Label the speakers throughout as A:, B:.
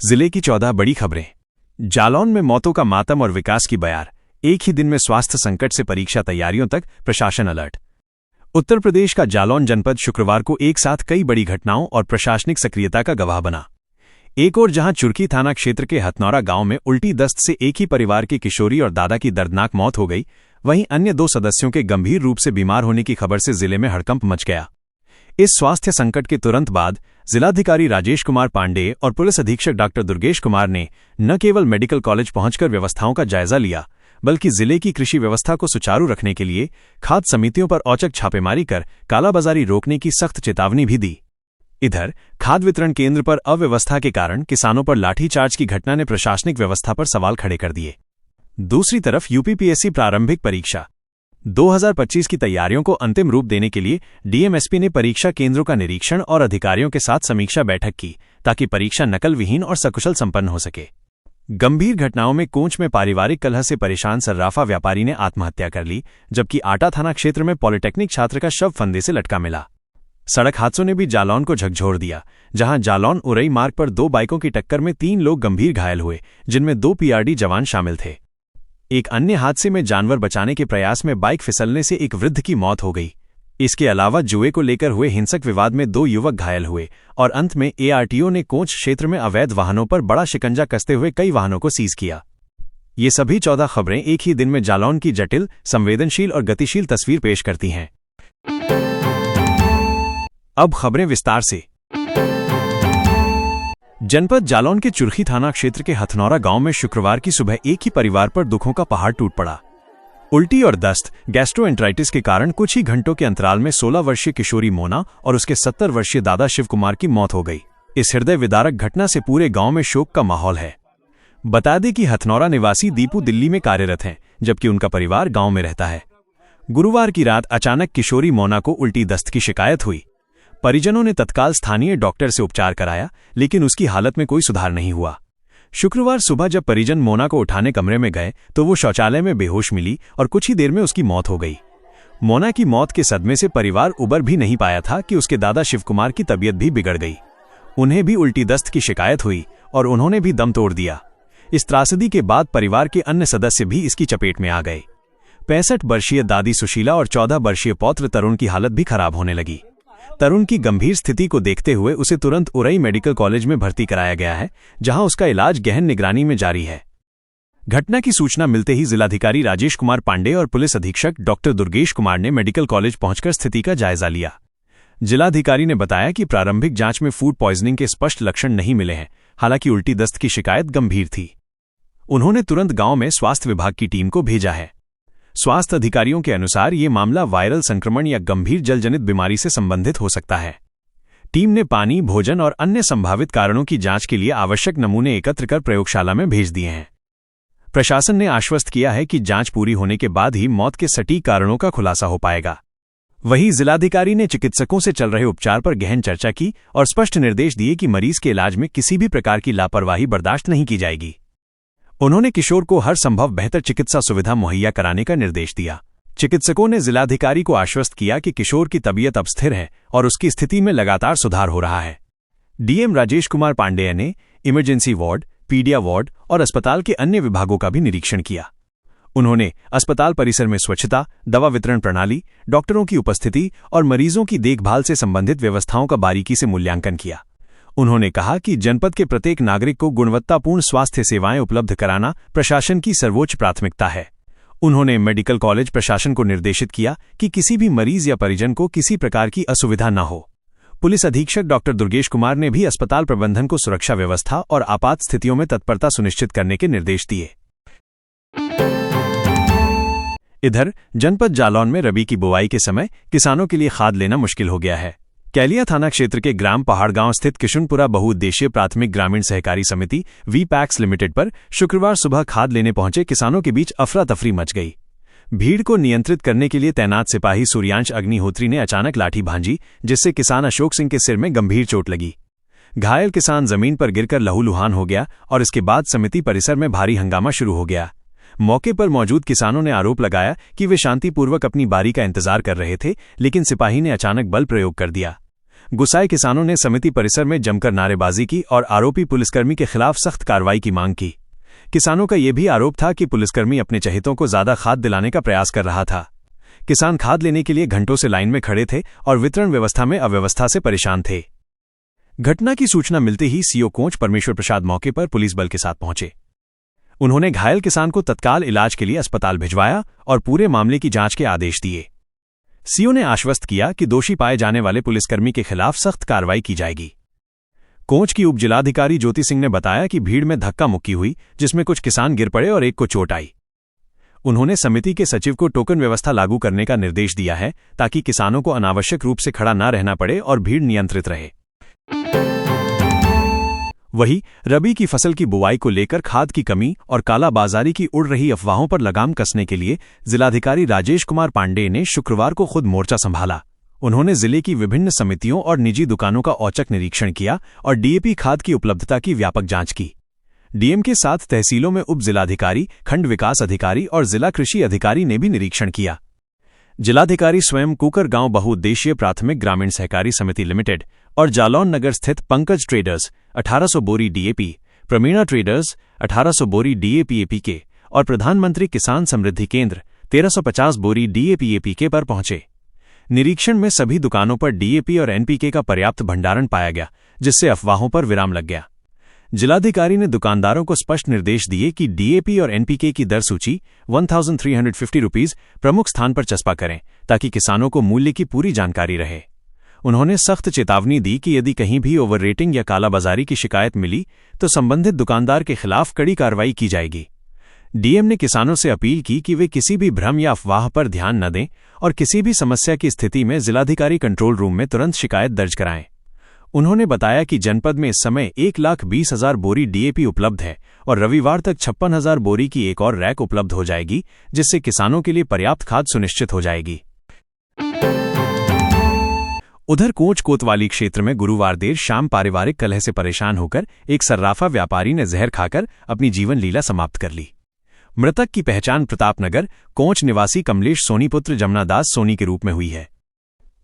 A: जिले की 14 बड़ी खबरें। जालौन में मौतों का मातम और विकास की बयार। एक ही दिन में स्वास्थ्य संकट से परीक्षा तैयारियों तक, प्रशासन अलर्ट। उत्तर प्रदेश का जालौन जनपद शुक्रवार को एक साथ कई बड़ी घटनाओं और प्रशासनिक सक्रियता का गवाह बना। एक ओर जहां चुरकी थाना क्षेत्र के हथनौरा गांव में उल्टी दस्त से एक ही परिवार की किशोरी और दादा की दर्दनाक मौत हो गई, वहीं अन्य 2 सदस्यों के गंभीर रूप से बीमार होने की खबर से जिले में हड़कंप मच गया। इस स्वास्थ्य संकट के तुरंत बाद जिलाधिकारी राजेश कुमार पांडेय और पुलिस अधीक्षक डॉक्टर दुर्गेश कुमार ने न केवल मेडिकल कॉलेज पहुंचकर व्यवस्थाओं का जायजा लिया, बल्कि जिले की कृषि व्यवस्था को सुचारू रखने के लिए खाद्य समितियों पर औचक छापेमारी कर कालाबाजारी रोकने की सख्त चेतावनी भी दी। इधर खाद्य वितरण केंद्र पर अव्यवस्था के कारण किसानों पर लाठीचार्ज की घटना ने प्रशासनिक व्यवस्था पर सवाल खड़े कर दिए। दूसरी तरफ यूपीपीएससी प्रारंभिक परीक्षा 2025 की तैयारियों को अंतिम रूप देने के लिए डीएमएसपी ने परीक्षा केंद्रों का निरीक्षण और अधिकारियों के साथ समीक्षा बैठक की, ताकि परीक्षा नकल विहीन और सकुशल संपन्न हो सके। गंभीर घटनाओं में कोंच में पारिवारिक कलह से परेशान सर्राफा व्यापारी ने आत्महत्या कर ली, जबकि आटा थाना क्षेत्र में पॉलिटेक्निक छात्र का शव फंदे से लटका मिला। सड़क हादसों ने भी जालौन को झकझोर दिया, जहां जालौन उरई मार्ग पर 2 बाइकों की टक्कर में 3 लोग गंभीर घायल हुए, जिनमें 2 पीआरडी जवान शामिल थे। एक अन्य हादसे में जानवर बचाने के प्रयास में बाइक फिसलने से एक वृद्ध की मौत हो गई। इसके अलावा जुए को लेकर हुए हिंसक विवाद में 2 युवक घायल हुए और अंत में एआरटीओ ने कोंच क्षेत्र में अवैध वाहनों पर बड़ा शिकंजा कसते हुए कई वाहनों को सीज किया। ये सभी 14 खबरें एक ही दिन में जालौन की जटिल, संवेदनशील और गतिशील तस्वीर पेश करती हैं। अब खबरें विस्तार से। जनपद जालौन के चुरखी थाना क्षेत्र के हथनौरा गांव में शुक्रवार की सुबह एक ही परिवार पर दुखों का पहाड़ टूट पड़ा। उल्टी और दस्त, गैस्ट्रोएंटराइटिस के कारण कुछ ही घंटों के अंतराल में 16 वर्षीय किशोरी मोना और उसके 70 वर्षीय दादा शिव कुमार की मौत हो गई। इस हृदय विदारक घटना से पूरे गांव में शोक का माहौल है। बता दें कि हथनौरा निवासी दीपू दिल्ली में कार्यरत हैं, जबकि उनका परिवार गांव में रहता है। गुरुवार की रात अचानक किशोरी मोना को उल्टी दस्त की शिकायत हुई। परिजनों ने तत्काल स्थानीय डॉक्टर से उपचार कराया, लेकिन उसकी हालत में कोई सुधार नहीं हुआ। शुक्रवार सुबह जब परिजन मोना को उठाने कमरे में गए तो वो शौचालय में बेहोश मिली और कुछ ही देर में उसकी मौत हो गई। मोना की मौत के सदमे से परिवार उबर भी नहीं पाया था कि उसके दादा शिव कुमार की तबीयत भी बिगड़ गई। उन्हें भी उल्टी दस्त की शिकायत हुई और उन्होंने भी दम तोड़ दिया। इस त्रासदी के बाद परिवार के अन्य सदस्य भी इसकी चपेट में आ गए। 65 वर्षीय दादी सुशीला और 14 वर्षीय पौत्र तरुण की हालत भी खराब होने लगी। तरुण की गंभीर स्थिति को देखते हुए उसे तुरंत उरई मेडिकल कॉलेज में भर्ती कराया गया है, जहां उसका इलाज गहन निगरानी में जारी है। घटना की सूचना मिलते ही जिलाधिकारी राजेश कुमार पांडेय और पुलिस अधीक्षक डॉक्टर दुर्गेश कुमार ने मेडिकल कॉलेज पहुंचकर स्थिति का जायजा लिया। जिलाधिकारी ने बताया कि प्रारंभिक जांच में फूड पॉइजनिंग के स्पष्ट लक्षण नहीं मिले हैं, हालांकि उल्टी दस्त की शिकायत गंभीर थी। उन्होंने तुरंत गांव में स्वास्थ्य विभाग की टीम को भेजा है। स्वास्थ्य अधिकारियों के अनुसार ये मामला वायरल संक्रमण या गंभीर जलजनित बीमारी से संबंधित हो सकता है। टीम ने पानी, भोजन और अन्य संभावित कारणों की जांच के लिए आवश्यक नमूने एकत्र कर प्रयोगशाला में भेज दिए हैं। प्रशासन ने आश्वस्त किया है कि जांच पूरी होने के बाद ही मौत के सटीक कारणों का खुलासा हो पाएगा। वहीं जिलाधिकारी ने चिकित्सकों से चल रहे उपचार पर गहन चर्चा की और स्पष्ट निर्देश दिए कि मरीज के इलाज में किसी भी प्रकार की लापरवाही बर्दाश्त नहीं की जाएगी। उन्होंने किशोर को हर संभव बेहतर चिकित्सा सुविधा मुहैया कराने का निर्देश दिया। चिकित्सकों ने जिलाधिकारी को आश्वस्त किया कि किशोर की तबीयत अब स्थिर है और उसकी स्थिति में लगातार सुधार हो रहा है। डीएम राजेश कुमार पांडेय ने इमरजेंसी वार्ड, पीडिया वार्ड और अस्पताल के अन्य विभागों का भी निरीक्षण किया। उन्होंने अस्पताल परिसर में स्वच्छता, दवा वितरण प्रणाली, डॉक्टरों की उपस्थिति और मरीजों की देखभाल से संबंधित व्यवस्थाओं का बारीकी से मूल्यांकन किया। उन्होंने कहा कि जनपद के प्रत्येक नागरिक को गुणवत्तापूर्ण स्वास्थ्य सेवाएं उपलब्ध कराना प्रशासन की सर्वोच्च प्राथमिकता है। उन्होंने मेडिकल कॉलेज प्रशासन को निर्देशित किया कि किसी भी मरीज या परिजन को किसी प्रकार की असुविधा न हो। पुलिस अधीक्षक डॉक्टर दुर्गेश कुमार ने भी अस्पताल प्रबंधन को सुरक्षा व्यवस्था और आपात स्थितियों में तत्परता सुनिश्चित करने के निर्देश दिए। इधर जनपद जालौन में रबी की बुवाई के समय किसानों के लिए खाद लेना मुश्किल हो गया है। कैलिया थाना क्षेत्र के ग्राम पहाड़गांव स्थित किशुनपुरा बहुउद्देशीय प्राथमिक ग्रामीण सहकारी समिति वीपैक्स लिमिटेड पर शुक्रवार सुबह खाद लेने पहुंचे किसानों के बीच अफरा तफरी मच गई। भीड़ को नियंत्रित करने के लिए तैनात सिपाही सूर्यांश अग्निहोत्री ने अचानक लाठी भांजी, जिससे किसान अशोक सिंह के सिर में गंभीर चोट लगी। घायल किसान जमीन पर गिरकर लहूलुहान हो गया और इसके बाद समिति परिसर में भारी हंगामा शुरू हो गया। मौके पर मौजूद किसानों ने आरोप लगाया कि वे शांतिपूर्वक अपनी बारी का इंतजार कर रहे थे, लेकिन सिपाही ने अचानक बल प्रयोग कर दिया। गुस्साए किसानों ने समिति परिसर में जमकर नारेबाजी की और आरोपी पुलिसकर्मी के खिलाफ सख्त कार्रवाई की मांग की। किसानों का यह भी आरोप था कि पुलिसकर्मी अपने चहेतों को ज्यादा खाद दिलाने का प्रयास कर रहा था। किसान खाद लेने के लिए घंटों से लाइन में खड़े थे और वितरण व्यवस्था में अव्यवस्था से परेशान थे। घटना की सूचना मिलते ही सीओ कोंच परमेश्वर प्रसाद मौके पर पुलिस बल के साथ पहुंचे। उन्होंने घायल किसान को तत्काल इलाज के लिए अस्पताल भिजवाया और पूरे मामले की जांच के आदेश दिए। सीओ ने आश्वस्त किया कि दोषी पाए जाने वाले पुलिसकर्मी के खिलाफ सख्त कार्रवाई की जाएगी। कोंच की उप जिलाधिकारी ज्योति सिंह ने बताया कि भीड़ में धक्का मुक्की हुई, जिसमें कुछ किसान गिर पड़े और एक को चोट आई। उन्होंने समिति के सचिव को टोकन व्यवस्था लागू करने का निर्देश दिया है ताकि किसानों को अनावश्यक रूप से खड़ा न रहना पड़े और भीड़ नियंत्रित रहे। वहीं रबी की फसल की बुआई को लेकर खाद की कमी और कालाबाजारी की उड़ रही अफवाहों पर लगाम कसने के लिए जिलाधिकारी राजेश कुमार पांडेय ने शुक्रवार को खुद मोर्चा संभाला। उन्होंने जिले की विभिन्न समितियों और निजी दुकानों का औचक निरीक्षण किया और डीएपी खाद की उपलब्धता की व्यापक जांच की। डीएम के साथ तहसीलों में उप जिलाधिकारी, खंड विकास अधिकारी और जिला कृषि अधिकारी ने भी निरीक्षण किया। जिलाधिकारी स्वयं कुकर गांव बहुउद्देशीय प्राथमिक ग्रामीण सहकारी समिति लिमिटेड और जालौन नगर स्थित पंकज ट्रेडर्स 1800 बोरी डीएपी, प्रमीणा ट्रेडर्स 1800 बोरी डीएपी एपीके और प्रधानमंत्री किसान समृद्धि केंद्र 1350 बोरी डीएपी एपीके पर पहुंचे। निरीक्षण में सभी दुकानों पर डीएपी और एनपीके का पर्याप्त भंडारण पाया गया, जिससे अफवाहों पर विराम लग गया। जिलाधिकारी ने दुकानदारों को स्पष्ट निर्देश दिए कि डीएपी और एनपीके की दर सूची 1350 रुपीज प्रमुख स्थान पर चस्पा करें ताकि किसानों को मूल्य की पूरी जानकारी रहे। उन्होंने सख्त चेतावनी दी कि यदि कहीं भी ओवर रेटिंग या कालाबाजारी की शिकायत मिली तो संबंधित दुकानदार के खिलाफ कड़ी कार्रवाई की जाएगी। डीएम ने किसानों से अपील की कि वे किसी भी भ्रम या अफवाह पर ध्यान न दें और किसी भी समस्या की स्थिति में जिलाधिकारी कंट्रोल रूम में तुरंत शिकायत दर्ज कराएं। उन्होंने बताया कि जनपद में इस समय 1,20,000 बोरी डीएपी उपलब्ध है और रविवार तक 56,000 बोरी की एक और रैक उपलब्ध हो जाएगी, जिससे किसानों के लिए पर्याप्त खाद सुनिश्चित हो जाएगी। उधर कोंच कोतवाली क्षेत्र में गुरुवार देर शाम पारिवारिक कलह से परेशान होकर एक सर्राफा व्यापारी ने जहर खाकर अपनी जीवन लीला समाप्त कर ली। मृतक की पहचान प्रतापनगर कोंच निवासी कमलेश सोनी पुत्र जमुनादास सोनी के रूप में हुई है।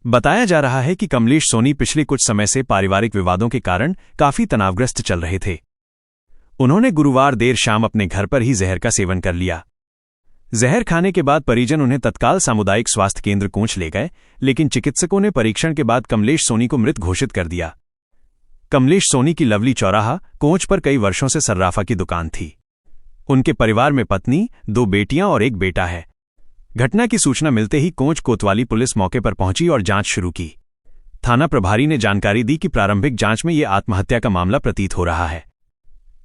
A: बताया जा रहा है कि कमलेश सोनी पिछले कुछ समय से पारिवारिक विवादों के कारण काफी तनावग्रस्त चल रहे थे। उन्होंने गुरुवार देर शाम अपने घर पर ही जहर का सेवन कर लिया। जहर खाने के बाद परिजन उन्हें तत्काल सामुदायिक स्वास्थ्य केंद्र कोंच ले गए, लेकिन चिकित्सकों ने परीक्षण के बाद कमलेश सोनी को मृत घोषित कर दिया। कमलेश सोनी की लवली चौराहा कोंच पर कई वर्षों से सर्राफा की दुकान थी। उनके परिवार में पत्नी, 2 बेटियां और एक बेटा है। घटना की सूचना मिलते ही कोंच कोतवाली पुलिस मौके पर पहुंची और जांच शुरू की। थाना प्रभारी ने जानकारी दी कि प्रारंभिक जांच में यह आत्महत्या का मामला प्रतीत हो रहा है।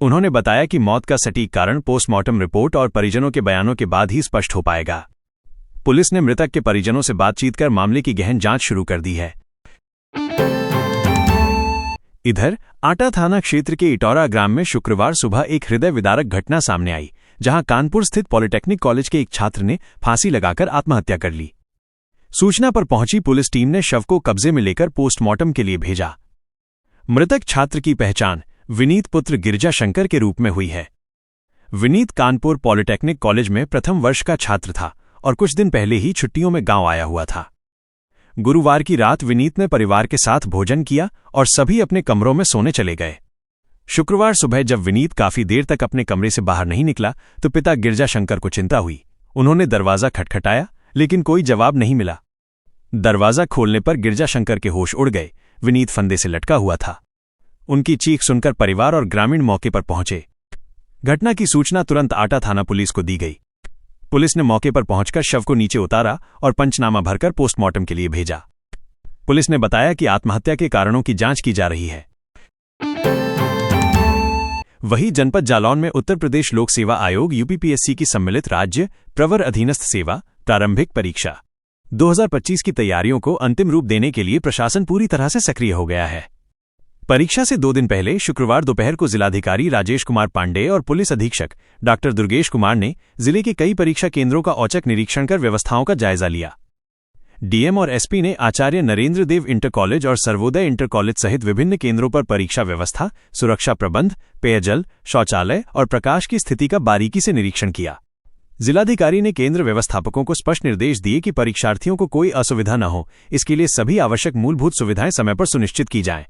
A: उन्होंने बताया कि मौत का सटीक कारण पोस्टमार्टम रिपोर्ट और परिजनों के बयानों के बाद ही स्पष्ट हो पाएगा। पुलिस ने मृतक के परिजनों से बातचीत कर मामले की गहन जांच शुरू कर दी है। इधर आटा थाना क्षेत्र के इटौरा ग्राम में शुक्रवार सुबह एक हृदय विदारक घटना सामने आई, जहां कानपुर स्थित पॉलिटेक्निक कॉलेज के एक छात्र ने फांसी लगाकर आत्महत्या कर ली। सूचना पर पहुंची पुलिस टीम ने शव को कब्जे में लेकर पोस्टमार्टम के लिए भेजा। मृतक छात्र की पहचान विनीत पुत्र गिरजा शंकर के रूप में हुई है। विनीत कानपुर पॉलिटेक्निक कॉलेज में प्रथम वर्ष का छात्र था और कुछ दिन पहले ही छुट्टियों में गांव आया हुआ था। गुरुवार की रात विनीत ने परिवार के साथ भोजन किया और सभी अपने कमरों में सोने चले गए। शुक्रवार सुबह जब विनीत काफी देर तक अपने कमरे से बाहर नहीं निकला तो पिता गिरजा शंकर को चिंता हुई। उन्होंने दरवाजा खटखटाया, लेकिन कोई जवाब नहीं मिला। दरवाजा खोलने पर गिरजा शंकर के होश उड़ गए। विनीत फंदे से लटका हुआ था। उनकी चीख सुनकर परिवार और ग्रामीण मौके पर पहुंचे। घटना की सूचना तुरंत आटा थाना पुलिस को दी गई। पुलिस ने मौके पर पहुंचकर शव को नीचे उतारा और पंचनामा भरकर पोस्टमार्टम के लिए भेजा। पुलिस ने बताया कि आत्महत्या के कारणों की जांच की जा रही है। वहीं जनपद जालौन में उत्तर प्रदेश लोक सेवा आयोग यूपीपीएससी की सम्मिलित राज्य प्रवर अधीनस्थ सेवा प्रारंभिक परीक्षा 2025 की तैयारियों को अंतिम रूप देने के लिए प्रशासन पूरी तरह से सक्रिय हो गया है। परीक्षा से 2 दिन पहले शुक्रवार दोपहर को जिलाधिकारी राजेश कुमार पांडेय और पुलिस अधीक्षक डॉक्टर दुर्गेश कुमार ने जिले के कई परीक्षा केंद्रों का औचक निरीक्षण कर व्यवस्थाओं का जायजा लिया। डीएम और एसपी ने आचार्य नरेंद्र देव इंटर कॉलेज और सर्वोदय इंटर कॉलेज सहित विभिन्न केंद्रों पर परीक्षा व्यवस्था, सुरक्षा प्रबंध, पेयजल, शौचालय और प्रकाश की स्थिति का बारीकी से निरीक्षण किया। जिलाधिकारी ने केंद्र व्यवस्थापकों को स्पष्ट निर्देश दिए कि परीक्षार्थियों को कोई असुविधा न हो, इसके लिए सभी आवश्यक मूलभूत सुविधाएं समय पर सुनिश्चित की जाएं।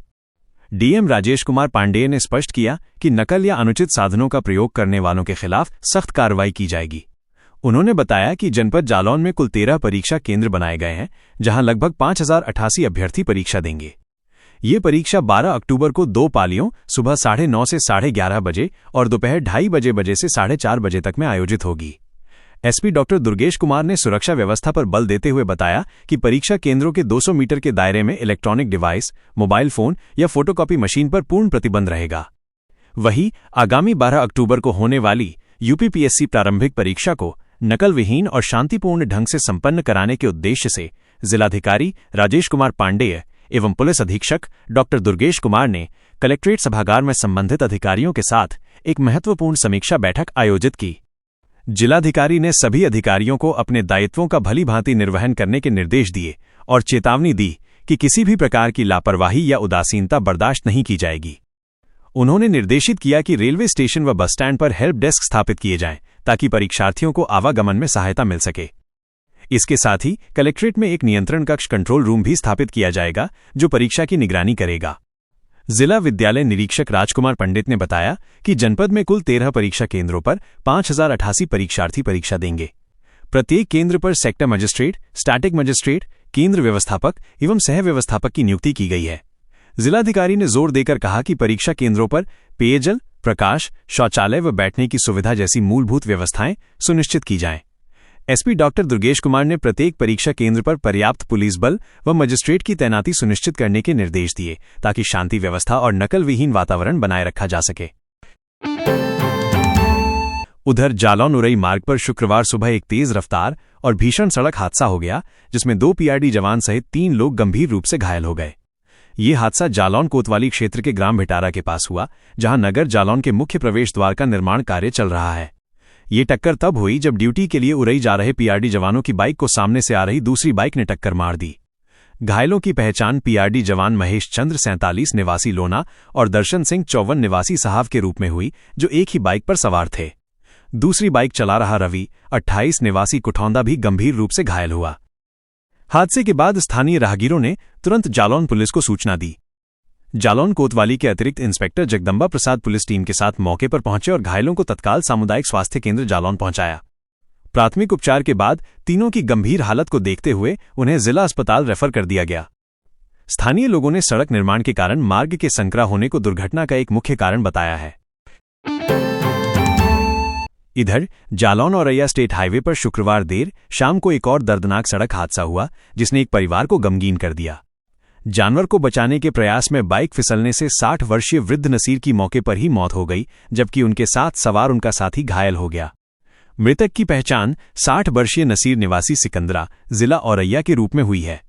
A: डीएम राजेश कुमार पांडेय ने स्पष्ट किया कि नकल या अनुचित साधनों का प्रयोग करने वालों के खिलाफ सख्त कार्रवाई की जाएगी। उन्होंने बताया कि जनपद जालौन में कुल 13 परीक्षा केंद्र बनाए गए हैं, जहां लगभग 5088 अभ्यर्थी परीक्षा देंगे। ये परीक्षा 12 अक्टूबर को 2 पालियों सुबह 9:30 से 11:30 बजे और दोपहर 2:30 बजे से 4:30 बजे तक में आयोजित होगी। एसपी डॉक्टर दुर्गेश कुमार ने सुरक्षा व्यवस्था पर बल देते हुए बताया कि परीक्षा केंद्रों के 200 मीटर के दायरे में इलेक्ट्रॉनिक डिवाइस, मोबाइल फोन या फोटोकॉपी मशीन पर पूर्ण प्रतिबंध रहेगा। वहीं आगामी 12 अक्टूबर को होने वाली यूपीपीएससी प्रारंभिक परीक्षा को नकल विहीन और शांतिपूर्ण ढंग से संपन्न कराने के उद्देश्य से जिलाधिकारी राजेश कुमार पांडेय एवं पुलिस अधीक्षक डॉक्टर दुर्गेश कुमार ने कलेक्ट्रेट सभागार में संबंधित अधिकारियों के साथ एक महत्वपूर्ण समीक्षा बैठक आयोजित की। जिलाधिकारी ने सभी अधिकारियों को अपने दायित्वों का भलीभांति निर्वहन करने के निर्देश दिए और चेतावनी दी कि किसी भी प्रकार की लापरवाही या उदासीनता बर्दाश्त नहीं की जाएगी। उन्होंने निर्देशित किया कि रेलवे स्टेशन व बस स्टैंड पर हेल्प डेस्क स्थापित किए जाएं ताकि परीक्षार्थियों को आवागमन में सहायता मिल सके। इसके साथ ही कलेक्ट्रेट में एक नियंत्रण कक्ष कंट्रोल रूम भी स्थापित किया जाएगा जो परीक्षा की निगरानी करेगा। जिला विद्यालय निरीक्षक राजकुमार पंडित ने बताया कि जनपद में कुल 13 परीक्षा केंद्रों पर 5088 परीक्षार्थी परीक्षा देंगे। प्रत्येक केंद्र पर सेक्टर मजिस्ट्रेट, स्टैटिक मजिस्ट्रेट, केंद्र व्यवस्थापक एवं सह व्यवस्थापक की नियुक्ति की गई है। जिलाधिकारी ने जोर देकर कहा कि परीक्षा केंद्रों पर पेयजल, प्रकाश, शौचालय व बैठने की सुविधा जैसी मूलभूत व्यवस्थाएं सुनिश्चित की जाएं। एसपी डॉक्टर दुर्गेश कुमार ने प्रत्येक परीक्षा केंद्र पर पर्याप्त पुलिस बल व मजिस्ट्रेट की तैनाती सुनिश्चित करने के निर्देश दिए ताकि शांति व्यवस्था और नकल विहीन वातावरण बनाए रखा जा सके। उधर जालौन उरई मार्ग पर शुक्रवार सुबह एक तेज रफ्तार और भीषण सड़क हादसा हो गया, जिसमें 2 पीआरडी जवान सहित 3 लोग गंभीर रूप से घायल हो गए। ये हादसा जालौन कोतवाली क्षेत्र के ग्राम भिटारा के पास हुआ, जहां नगर जालौन के मुख्य प्रवेश द्वार का निर्माण कार्य चल रहा है। ये टक्कर तब हुई जब ड्यूटी के लिए उरई जा रहे पीआरडी जवानों की बाइक को सामने से आ रही दूसरी बाइक ने टक्कर मार दी। घायलों की पहचान पीआरडी जवान महेश चंद्र 47 निवासी लोना और दर्शन सिंह 54 निवासी साहब के रूप में हुई, जो एक ही बाइक पर सवार थे। दूसरी बाइक चला रहा रवि 28 निवासी कुठौंदा भी गंभीर रूप से घायल हुआ। हादसे के बाद स्थानीय राहगीरों ने तुरंत जालौन पुलिस को सूचना दी। जालौन कोतवाली के अतिरिक्त इंस्पेक्टर जगदम्बा प्रसाद पुलिस टीम के साथ मौके पर पहुंचे और घायलों को तत्काल सामुदायिक स्वास्थ्य केंद्र जालौन पहुंचाया। प्राथमिक उपचार के बाद तीनों की गंभीर हालत को देखते हुए उन्हें जिला अस्पताल रेफर कर दिया गया। स्थानीय लोगों ने सड़क निर्माण के कारण मार्ग के संकरा होने को दुर्घटना का एक मुख्य कारण बताया है। इधर जालौन औरैया स्टेट हाईवे पर शुक्रवार देर शाम को एक और दर्दनाक सड़क हादसा हुआ, जिसने एक परिवार को गमगीन कर दिया। जानवर को बचाने के प्रयास में बाइक फिसलने से 60 वर्षीय वृद्ध नसीर की मौके पर ही मौत हो गई, जबकि उनके साथ सवार उनका साथी घायल हो गया। मृतक की पहचान 60 वर्षीय नसीर निवासी सिकंदरा, जिला औरैया के रूप में हुई है।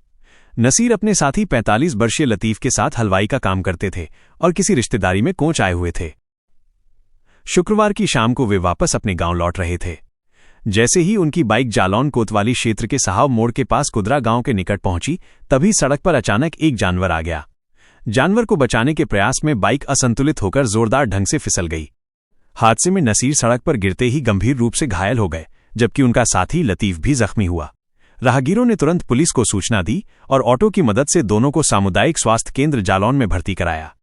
A: नसीर अपने साथी 45 वर्षीय लतीफ के साथ हलवाई का काम करते थे और किसी रिश्तेदारी में कोच आए हुए थे। शुक्रवार की शाम को वे वापस अपने गांव लौट रहे थे। जैसे ही उनकी बाइक जालौन कोतवाली क्षेत्र के साहब मोड़ के पास कुदरा गांव के निकट पहुंची, तभी सड़क पर अचानक एक जानवर आ गया। जानवर को बचाने के प्रयास में बाइक असंतुलित होकर जोरदार ढंग से फिसल गई। हादसे में नसीर सड़क पर गिरते ही गंभीर रूप से घायल हो गए, जबकि उनका साथी लतीफ भी जख्मी हुआ। राहगीरों ने तुरंत पुलिस को सूचना दी और ऑटो की मदद से दोनों को सामुदायिक स्वास्थ्य केंद्र जालौन में भर्ती कराया।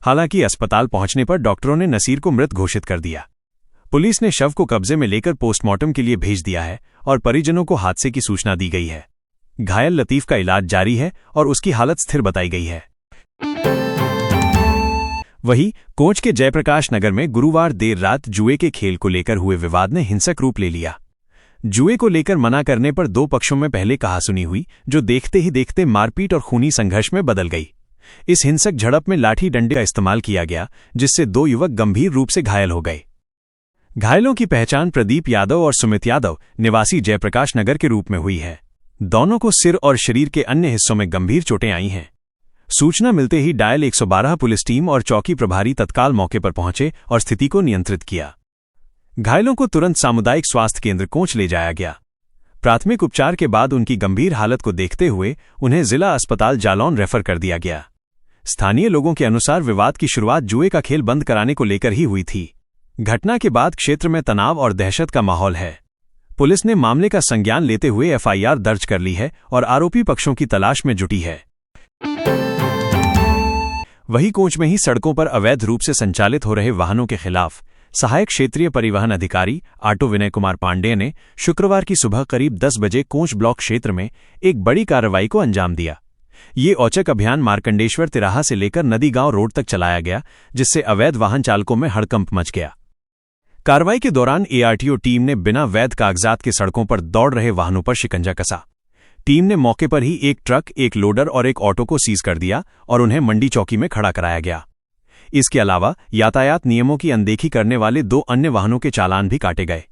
A: हालांकि अस्पताल पहुंचने पर डॉक्टरों ने नसीर को मृत घोषित कर दिया। पुलिस ने शव को कब्जे में लेकर पोस्टमार्टम के लिए भेज दिया है और परिजनों को हादसे की सूचना दी गई है। घायल लतीफ का इलाज जारी है और उसकी हालत स्थिर बताई गई है। वहीं कोंच के जयप्रकाश नगर में गुरुवार देर रात जुए के खेल को लेकर हुए विवाद ने हिंसक रूप ले लिया। जुए को लेकर मना करने पर 2 पक्षों में पहले कहासुनी हुई, जो देखते ही देखते मारपीट और खूनी संघर्ष में बदल गई। इस हिंसक झड़प में लाठी डंडे का इस्तेमाल किया गया, जिससे 2 युवक गंभीर रूप से घायल हो गए। घायलों की पहचान प्रदीप यादव और सुमित यादव निवासी जयप्रकाश नगर के रूप में हुई है। दोनों को सिर और शरीर के अन्य हिस्सों में गंभीर चोटें आई हैं। सूचना मिलते ही डायल 112 पुलिस टीम और चौकी प्रभारी तत्काल मौके पर पहुंचे और स्थिति को नियंत्रित किया। घायलों को तुरंत सामुदायिक स्वास्थ्य केंद्र कोंच ले जाया गया। प्राथमिक उपचार के बाद उनकी गंभीर हालत को देखते हुए उन्हें जिला अस्पताल जालौन रेफर कर दिया गया। स्थानीय लोगों के अनुसार विवाद की शुरुआत जुए का खेल बंद कराने को लेकर ही हुई थी। घटना के बाद क्षेत्र में तनाव और दहशत का माहौल है। पुलिस ने मामले का संज्ञान लेते हुए एफआईआर दर्ज कर ली है और आरोपी पक्षों की तलाश में जुटी है। वहीं कोच में ही सड़कों पर अवैध रूप से संचालित हो रहे वाहनों के खिलाफ सहायक क्षेत्रीय परिवहन अधिकारी आटो विनय कुमार पांडेय ने शुक्रवार की सुबह करीब 10 बजे कोच ब्लॉक क्षेत्र में एक बड़ी कार्रवाई को अंजाम दिया। ये औचक अभियान मार्कंडेश्वर तिराहा से लेकर नदी गांव रोड तक चलाया गया, जिससे अवैध वाहन चालकों में हड़कंप मच गया। कार्रवाई के दौरान एआरटीओ टीम ने बिना वैध कागजात के सड़कों पर दौड़ रहे वाहनों पर शिकंजा कसा। टीम ने मौके पर ही एक ट्रक, एक लोडर और एक ऑटो को सीज कर दिया और उन्हें मंडी चौकी में खड़ा कराया गया। इसके अलावा यातायात नियमों की अनदेखी करने वाले 2 अन्य वाहनों के चालान भी काटे गए।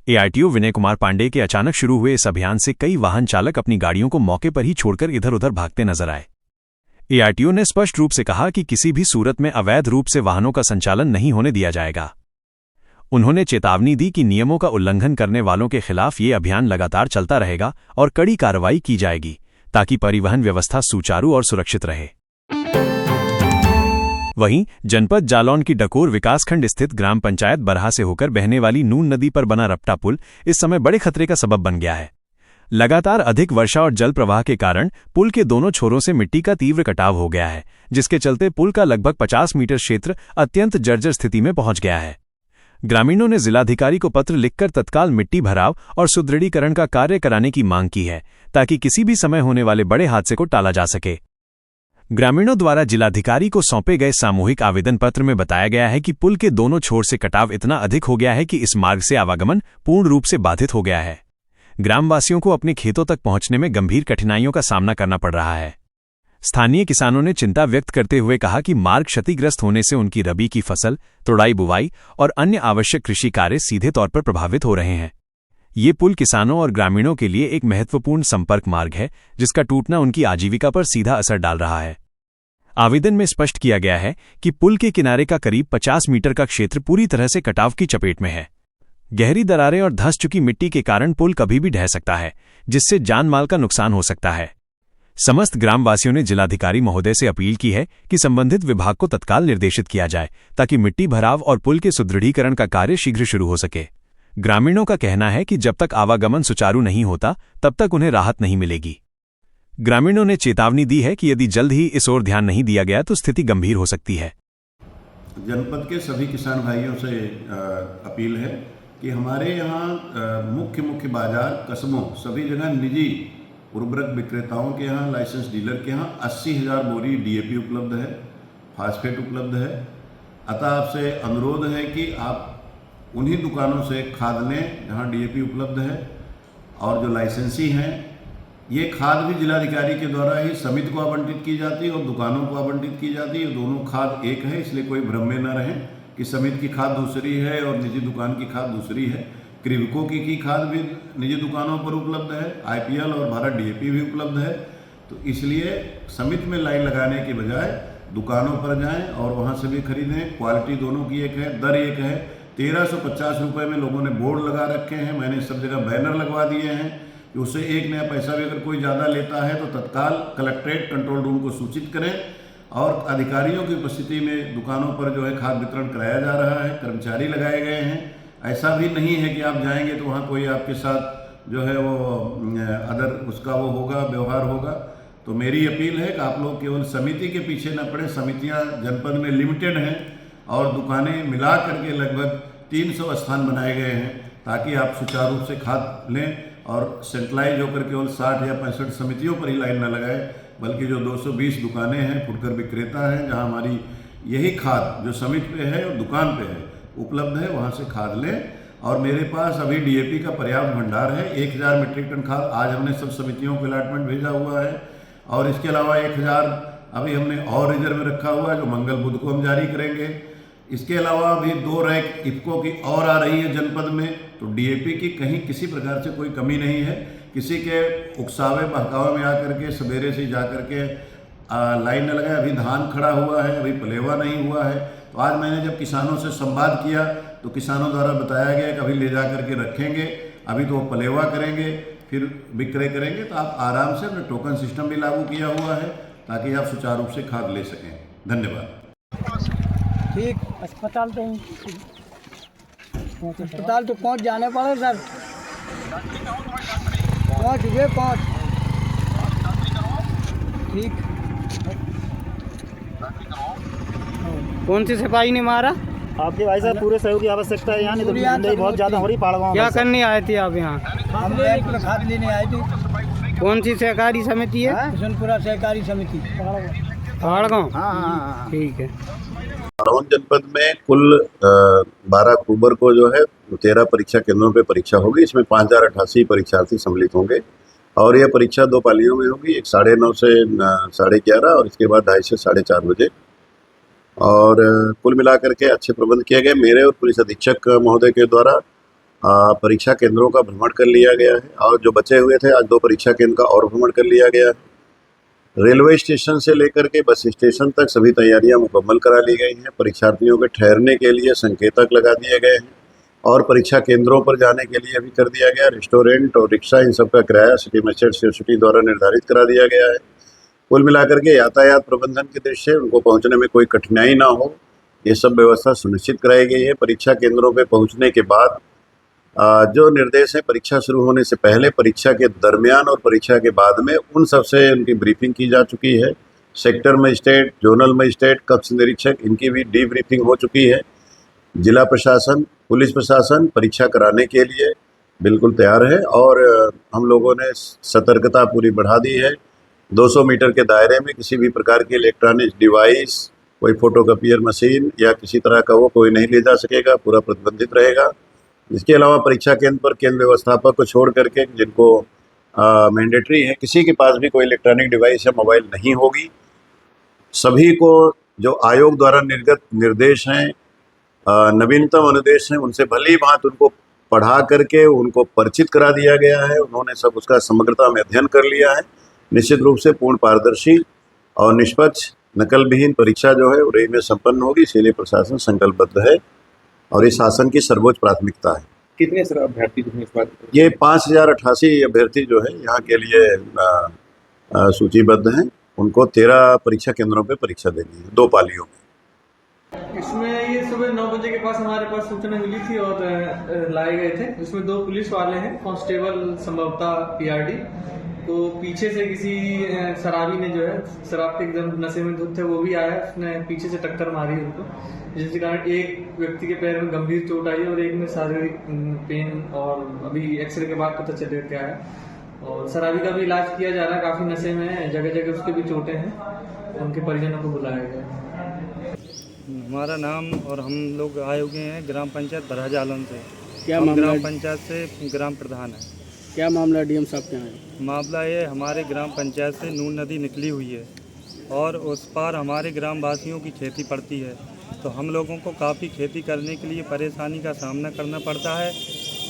A: एआरटीओ विनय कुमार पांडेय के अचानक शुरू हुए इस अभियान से कई वाहन चालक अपनी गाड़ियों को मौके पर ही छोड़कर इधर उधर भागते नजर आए। एआरटीओ ने स्पष्ट रूप से कहा कि किसी भी सूरत में अवैध रूप से वाहनों का संचालन नहीं होने दिया जाएगा। उन्होंने चेतावनी दी कि नियमों का उल्लंघन करने वालों के खिलाफ ये अभियान लगातार चलता रहेगा और कड़ी कार्रवाई की जाएगी, ताकि परिवहन व्यवस्था सुचारू और सुरक्षित रहे। वहीं जनपद जालौन की डकोर विकासखंड स्थित ग्राम पंचायत बरहा से होकर बहने वाली नून नदी पर बना रपटा पुल इस समय बड़े खतरे का सबब बन गया है। लगातार अधिक वर्षा और जल प्रवाह के कारण पुल के दोनों छोरों से मिट्टी का तीव्र कटाव हो गया है, जिसके चलते पुल का लगभग 50 मीटर क्षेत्र अत्यंत जर्जर स्थिति में पहुंच गया है। ग्रामीणों ने जिलाधिकारी को पत्र लिखकर तत्काल मिट्टी भराव और सुदृढ़ीकरण का कार्य कराने की मांग की है, ताकि किसी भी समय होने वाले बड़े हादसे को टाला जा सके। ग्रामीणों द्वारा जिलाधिकारी को सौंपे गए सामूहिक आवेदन पत्र में बताया गया है कि पुल के दोनों छोर से कटाव इतना अधिक हो गया है कि इस मार्ग से आवागमन पूर्ण रूप से बाधित हो गया है। ग्रामवासियों को अपने खेतों तक पहुंचने में गंभीर कठिनाइयों का सामना करना पड़ रहा है। स्थानीय किसानों ने चिंता व्यक्त करते हुए कहा कि मार्ग क्षतिग्रस्त होने से उनकी रबी की फसल, तुड़ाई बुवाई और अन्य आवश्यक कृषि कार्य सीधे तौर पर प्रभावित हो रहे हैं। ये पुल किसानों और ग्रामीणों के लिए एक महत्वपूर्ण संपर्क मार्ग है, जिसका टूटना उनकी आजीविका पर सीधा असर डाल रहा है। आवेदन में स्पष्ट किया गया है कि पुल के किनारे का करीब 50 मीटर का क्षेत्र पूरी तरह से कटाव की चपेट में है। गहरी दरारें और धंस चुकी मिट्टी के कारण पुल कभी भी ढह सकता है, जिससे जान माल का नुकसान हो सकता है। समस्त ग्रामवासियों ने जिलाधिकारी महोदय से अपील की है कि संबंधित विभाग को तत्काल निर्देशित किया जाए, ताकि मिट्टी भराव और पुल के सुदृढ़ीकरण का कार्य शीघ्र शुरू हो सके। ग्रामीणों का कहना है कि जब तक आवागमन सुचारू नहीं होता, तब तक उन्हें राहत नहीं मिलेगी। ग्रामीणों ने चेतावनी दी है कि यदि जल्द ही इस ओर ध्यान नहीं दिया गया तो स्थिति गंभीर हो सकती है।
B: जनपद के सभी किसान भाइयों से अपील है कि हमारे यहाँ मुख्य बाजार, कस्बों, सभी जगह निजी उर्वरक विक्रेताओं के यहाँ, लाइसेंस डीलर के यहाँ 80,000 बोरी डीएपी उपलब्ध है, फास्फेट उपलब्ध है। अतः आपसे अनुरोध है कि आप उन्हीं दुकानों से खाद लें जहाँ डीएपी उपलब्ध है, और जो लाइसेंसी हैं ये खाद भी जिलाधिकारी के द्वारा ही समिति को आवंटित की जाती है और दुकानों को आवंटित की जाती है। दोनों खाद एक है, इसलिए कोई भ्रम में न रहें कि समिति की खाद दूसरी है और निजी दुकान की खाद दूसरी है। क्रिवको की खाद भी निजी दुकानों पर उपलब्ध है, आईपीएल और भारत डीएपी भी उपलब्ध है। तो इसलिए समिति में लाइन लगाने के बजाय दुकानों पर जाएं और वहां से भी खरीदें। क्वालिटी दोनों की एक है, दर एक है। 1350 रुपये में लोगों ने बोर्ड लगा रखे हैं, मैंने सब जगह बैनर लगवा दिए हैं कि उससे एक नया पैसा भी अगर कोई ज़्यादा लेता है तो तत्काल कलेक्ट्रेट कंट्रोल रूम को सूचित करें, और अधिकारियों की उपस्थिति में दुकानों पर जो है खाद वितरण कराया जा रहा है। कर्मचारी लगाए गए हैं। ऐसा भी नहीं है कि आप जाएंगे तो वहाँ कोई आपके साथ जो है वो अदर उसका वो होगा, व्यवहार होगा। तो मेरी अपील है कि आप लोग केवल समिति के पीछे न पड़े। समितियाँ जनपद में लिमिटेड हैं और दुकानें मिला करके लगभग 300 स्थान बनाए गए हैं, ताकि आप सुचारू रूप से खाद लें और सेंट्रलाइज होकर केवल 60 या 65 समितियों पर ही लाइन न लगाए, बल्कि जो 220 दुकानें हैं, फुटकर विक्रेता हैं, जहां हमारी यही खाद जो समिति पे है और दुकान पे है उपलब्ध है, वहां से खाद लें। और मेरे पास अभी डीएपी का पर्याप्त भंडार है। 1000 मीट्रिक टन खाद आज हमने सब समितियों को अलॉटमेंट भेजा हुआ है, और इसके अलावा 1000 अभी हमने और रिजर्व में रखा हुआ है, जो मंगल बुध को हम जारी करेंगे। इसके अलावा अभी 2 रैक इफ्को की और आ रही है जनपद में। तो डीएपी की कहीं किसी प्रकार से कोई कमी नहीं है। किसी के उकसावे बहकावे में आकर के सवेरे से जा कर के लाइन न लगाए। अभी धान खड़ा हुआ है, अभी पलेवा नहीं हुआ है। तो आज मैंने जब किसानों से संवाद किया तो किसानों द्वारा बताया गया कि अभी ले जा करके रखेंगे, अभी तो वो पलेवा करेंगे, फिर विक्रय करेंगे। तो आप आराम से अपने टोकन सिस्टम भी लागू किया हुआ है, ताकि आप सुचारू रूप से खाद ले सकें। धन्यवाद।
C: ठीक, अस्पताल तो पहुंच जाने पड़े सर। पाँच हुए 5। ठीक। कौन सी सिपाही ने मारा?
D: आपके भाई साहब पूरे सहयोग की आवश्यकता है यहाँ, नहीं तो गुंडाई बहुत ज्यादा हो रही पाड़ गाँव
C: क्या
D: में।
C: करने आए थे आप यहाँ?
E: हम बैंक में खाद लेने आए थे।
C: कौन सी सहकारी समिति है?
E: किशनपुरा सहकारी समिति।
C: पहाड़ गाँव।
D: हाँ।
C: ठीक है।
B: हरौन जनपद में कुल 12 अक्टूबर को जो है 13 परीक्षा केंद्रों पे परीक्षा होगी। इसमें 5088 परीक्षार्थी सम्मिलित होंगे और यह परीक्षा 2 पालियों में होगी, एक 9:30 से 11:30 और इसके बाद 2:30 से 4:30 बजे। और कुल मिलाकर के अच्छे प्रबंध किए गए। मेरे और पुलिस अधीक्षक महोदय के द्वारा परीक्षा केंद्रों का भ्रमण कर लिया गया है और जो बचे हुए थे आज 2 परीक्षा केंद्र का और भ्रमण कर लिया गया है। रेलवे स्टेशन से लेकर के बस स्टेशन तक सभी तैयारियां मुकम्मल करा ली गई हैं। परीक्षार्थियों के ठहरने के लिए संकेतक लगा दिए गए हैं और परीक्षा केंद्रों पर जाने के लिए भी कर दिया गया। रेस्टोरेंट और रिक्शा इन सब का किराया सिटी मजिस्ट्रेट सिटी द्वारा निर्धारित करा दिया गया है। कुल मिलाकर के यातायात प्रबंधन की दृष्टि से उनको पहुंचने में कोई कठिनाई ना हो, ये सब व्यवस्था सुनिश्चित कराई गई है। परीक्षा केंद्रों पर पहुँचने के बाद जो निर्देश है परीक्षा शुरू होने से पहले, परीक्षा के दरमियान और परीक्षा के बाद में उन सब से उनकी ब्रीफिंग की जा चुकी है। सेक्टर मजिस्ट्रेट, जोनल मजिस्ट्रेट, कक्ष निरीक्षक, इनकी भी डीब्रीफिंग हो चुकी है। जिला प्रशासन, पुलिस प्रशासन परीक्षा कराने के लिए बिल्कुल तैयार है और हम लोगों ने सतर्कता पूरी बढ़ा दी है। 200 मीटर के दायरे में किसी भी प्रकार की इलेक्ट्रॉनिक डिवाइस, कोई फोटोकॉपियर मशीन या किसी तरह का वो कोई नहीं ले जा सकेगा, पूरा प्रतिबंधित रहेगा। इसके अलावा परीक्षा केंद्र पर केंद्र व्यवस्थापक को छोड़ करके जिनको मैंडेटरी है, किसी के पास भी कोई इलेक्ट्रॉनिक डिवाइस या मोबाइल नहीं होगी। सभी को जो आयोग द्वारा निर्गत निर्देश हैं, नवीनतम अनुदेश हैं, उनसे भली भांति उनको पढ़ा करके उनको परिचित करा दिया गया है। उन्होंने सब उसका समग्रता में अध्ययन कर लिया है। निश्चित रूप से पूर्ण पारदर्शी और निष्पक्ष नकल विहीन परीक्षा जो है उड़ई में संपन्न होगी, इसीलिए प्रशासन संकल्पबद्ध है और ये शासन की सर्वोच्च प्राथमिकता है।
F: कितने सर अभ्यर्थी जो हैं इस बार?
B: ये 5088 अभ्यर्थी जो है यहाँ के लिए सूचीबद्ध हैं। उनको 13 परीक्षा केंद्रों पे परीक्षा देनी है, 2 पालियों में।
G: इसमें ये सुबह 9 बजे के पास हमारे पास सूचना मिली थी और लाए गए थे। इसमें 2 पुलिस वाले हैं, कांस्टेबल संभवतः पीआरडी। तो पीछे से किसी शराबी ने जो है, शराब के एकदम नशे में धुत थे, वो भी आया, उसने पीछे से टक्कर मारी उनको, जिसके कारण एक व्यक्ति के पैर में गंभीर चोट आई और एक में शारीरिक पेन और अभी एक्सरे के बाद पता चले क्या है। और शराबी का भी इलाज किया जा रहा है, काफी नशे में है, जगह जगह उसके भी चोटें हैं। उनके परिजनों को बुलाया गया है।
H: हमारा नाम और हम लोग आए हुए हैं ग्राम पंचायत बरहज आलम से।
C: क्या
H: हम
C: मामला?
H: ग्राम पंचायत से ग्राम प्रधान है।
C: क्या मामला डीएम साहब के यहाँ?
H: मामला ये हमारे ग्राम पंचायत से नून नदी निकली हुई है और उस पार हमारे ग्राम वासियों की खेती पड़ती है, तो हम लोगों को काफ़ी खेती करने के लिए परेशानी का सामना करना पड़ता है।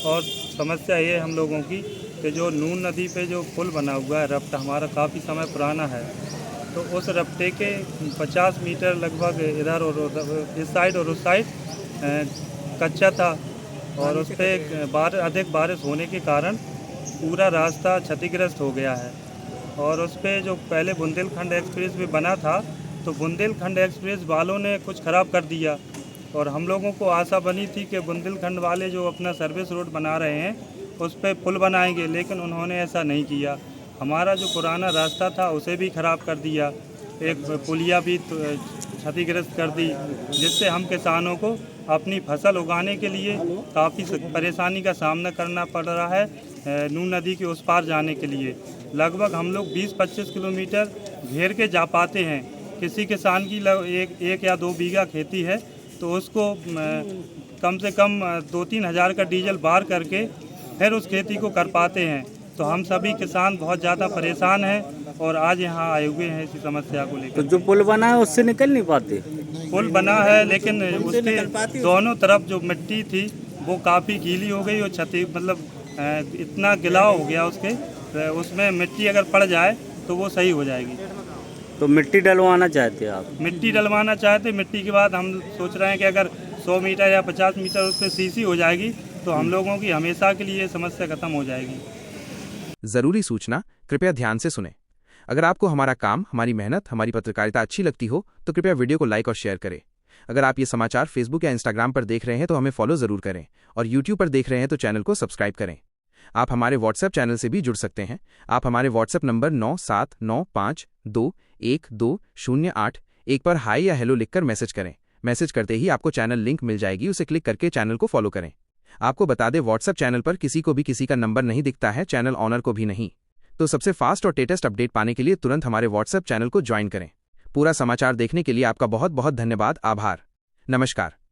H: और समस्या ये है हम लोगों की कि जो नून नदी पे जो पुल बना हुआ है, रफ्ता हमारा काफ़ी समय पुराना है, तो उस रफ्ते के 50 मीटर लगभग इधर और उधर, इस साइड और उस साइड कच्चा था और उस पर अधिक बारिश होने के कारण पूरा रास्ता क्षतिग्रस्त हो गया है। और उस पर जो पहले बुंदेलखंड एक्सप्रेस भी बना था, तो बुंदेलखंड एक्सप्रेस वालों ने कुछ ख़राब कर दिया और हम लोगों को आशा बनी थी कि बुंदेलखंड वाले जो अपना सर्विस रोड बना रहे हैं उस पर पुल बनाएंगे, लेकिन उन्होंने ऐसा नहीं किया। हमारा जो पुराना रास्ता था उसे भी ख़राब कर दिया, एक पुलिया भी क्षतिग्रस्त कर दी, जिससे हम किसानों को अपनी फसल उगाने के लिए काफ़ी परेशानी का सामना करना पड़ रहा है। नून नदी के उस पार जाने के लिए लगभग हम लोग 20-25 किलोमीटर घेर के जा पाते हैं। किसी किसान की एक या 2 बीघा खेती है तो उसको कम से कम 2-3 हज़ार का डीजल बार करके फिर उस खेती को कर पाते हैं। तो हम सभी किसान बहुत ज़्यादा परेशान हैं और आज यहाँ आए हुए हैं इसी समस्या को लेकर।
C: तो जो पुल बना है उससे निकल नहीं पाते?
H: पुल बना है लेकिन उसके दोनों तरफ जो मिट्टी थी वो काफ़ी गीली हो गई और क्षति मतलब इतना गिलाव हो गया उसके, उसमें मिट्टी अगर पड़ जाए तो वो सही हो जाएगी।
C: तो मिट्टी डलवाना चाहते हैं आप?
H: मिट्टी डलवाना चाहते, मिट्टी के बाद हम सोच रहे हैं कि अगर 100 मीटर या 50 मीटर उस पर सीसी हो जाएगी तो हम लोगों की हमेशा के लिए समस्या खत्म हो जाएगी।
I: जरूरी सूचना, कृपया ध्यान से सुनें। अगर आपको हमारा काम, हमारी मेहनत, हमारी पत्रकारिता अच्छी लगती हो तो कृपया वीडियो को लाइक और शेयर करें। अगर आप ये समाचार फेसबुक या इंस्टाग्राम पर देख रहे हैं तो हमें फॉलो जरूर करें और यूट्यूब पर देख रहे हैं तो चैनल को सब्सक्राइब करें। आप हमारे व्हाट्सएप चैनल से भी जुड़ सकते हैं। आप हमारे व्हाट्सएप नंबर 9795212081 पर हाय या हेलो लिखकर मैसेज करें। मैसेज करते ही आपको चैनल लिंक मिल जाएगी, उसे क्लिक करके चैनल को फॉलो करें। आपको बता दें, व्हाट्सएप चैनल पर किसी को भी किसी का नंबर नहीं दिखता है, चैनल ऑनर को भी नहीं। तो सबसे फास्ट और लेटेस्ट अपडेट पाने के लिए तुरंत हमारे व्हाट्सएप चैनल को ज्वाइन करें। पूरा समाचार देखने के लिए आपका बहुत बहुत धन्यवाद। आभार। नमस्कार।